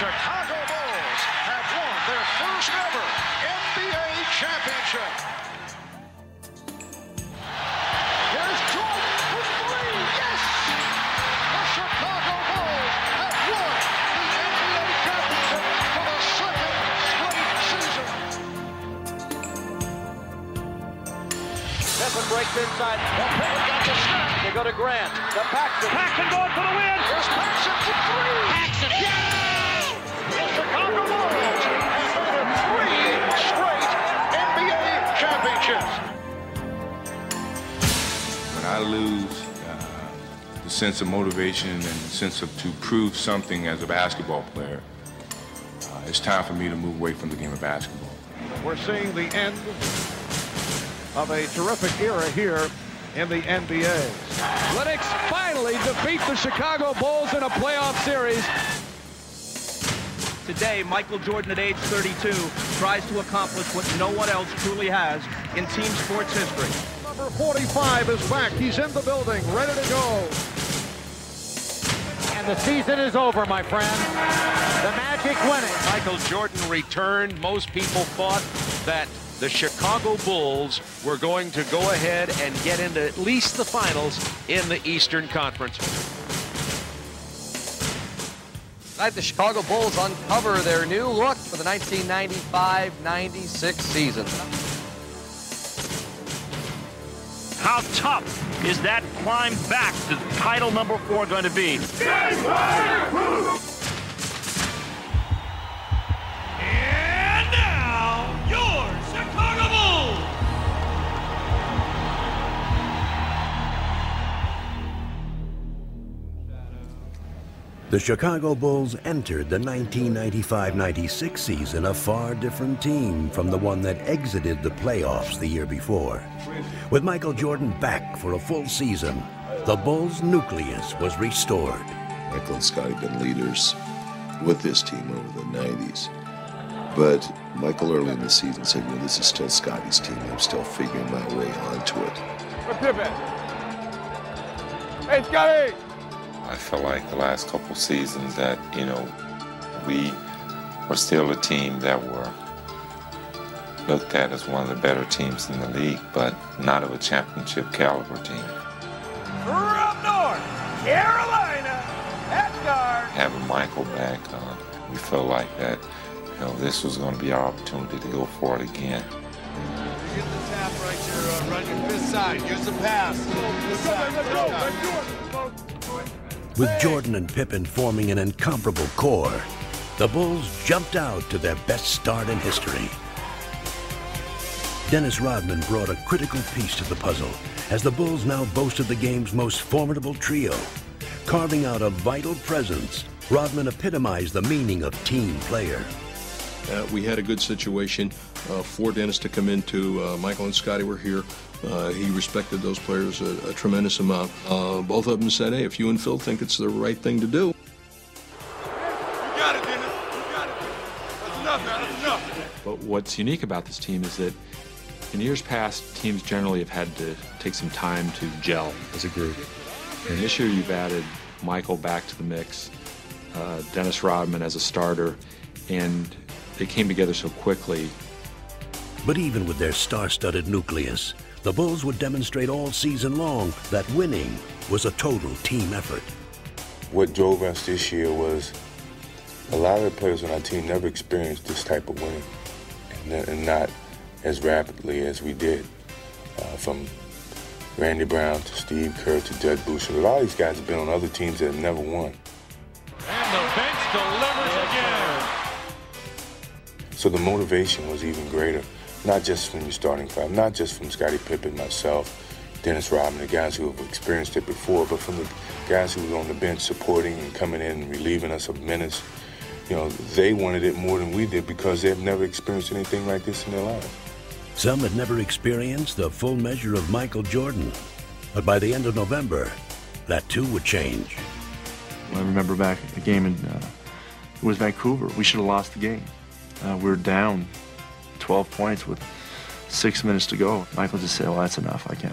Chicago Bulls have won their first ever NBA championship. Here's Jordan for three. Yes! The Chicago Bulls have won the NBA championship for the second straight season. Pippen breaks inside. Pippen got the snap. They go to Grant. The Paxson. Paxson going for the win. Here's Paxson for three. Paxson. Yeah! The Chicago Bulls have made it 3 straight NBA championships. When I lose the sense of motivation and the sense of to prove something as a basketball player, it's time for me to move away from the game of basketball. We're seeing the end of a terrific era here in the NBA. Lennox finally defeat the Chicago Bulls in a playoff series. Today, Michael Jordan at age 32 tries to accomplish what no one else truly has in team sports history. Number 45 is back. He's in the building, ready to go. And the season is over, my friend. The Magic win it. Michael Jordan returned. Most people thought that the Chicago Bulls were going to go ahead and get into at least the finals in the Eastern Conference. Tonight, the Chicago Bulls uncover their new look for the 1995-96 season. How tough is that climb back to title number 4 going to be? And now, your Chicago Bulls! The Chicago Bulls entered the 1995-96 season a far different team from the one that exited the playoffs the year before. With Michael Jordan back for a full season, the Bulls' nucleus was restored. Michael and Scottie have been leaders with this team over the 90s. But Michael early in the season said, this is still Scottie's team. I'm still figuring my way onto it. Pippen. Hey, Scottie! I feel like the last couple seasons that, we were still a team that were looked at as one of the better teams in the league, but not of a championship caliber team. From North Carolina, at guard. Having Michael back, we felt like that, this was going to be our opportunity to go for it again. Get the tap right there, run your fifth side. Here's the pass. With Jordan and Pippen forming an incomparable core, the Bulls jumped out to their best start in history. Dennis Rodman brought a critical piece to the puzzle as the Bulls now boasted the game's most formidable trio. Carving out a vital presence, Rodman epitomized the meaning of team player. We had a good situation for Dennis to come into. Michael and Scottie were here. He respected those players a tremendous amount. Both of them said, hey, if you and Phil think it's the right thing to do. You got it, Dennis. You got it. That's enough, man. That's enough. But what's unique about this team is that in years past, teams generally have had to take some time to gel as a group. And this year you've added Michael back to the mix, Dennis Rodman as a starter, and they came together so quickly. But even with their star-studded nucleus, the Bulls would demonstrate all season long that winning was a total team effort. What drove us this year was a lot of the players on our team never experienced this type of winning, and not as rapidly as we did. From Randy Brown to Steve Kerr to Judd Boucher. A lot of these guys have been on other teams that have never won. And the bench delivers again. So the motivation was even greater, not just from your starting five, not just from Scottie Pippen, myself, Dennis Rodman, the guys who have experienced it before, but from the guys who were on the bench supporting and coming in and relieving us of minutes. They wanted it more than we did because they've never experienced anything like this in their lives. Some had never experienced the full measure of Michael Jordan, but by the end of November, that too would change. I remember back at the game in it was Vancouver. We should have lost the game. We were down 12 points with 6 minutes to go. Michael just said, well, that's enough. I can't.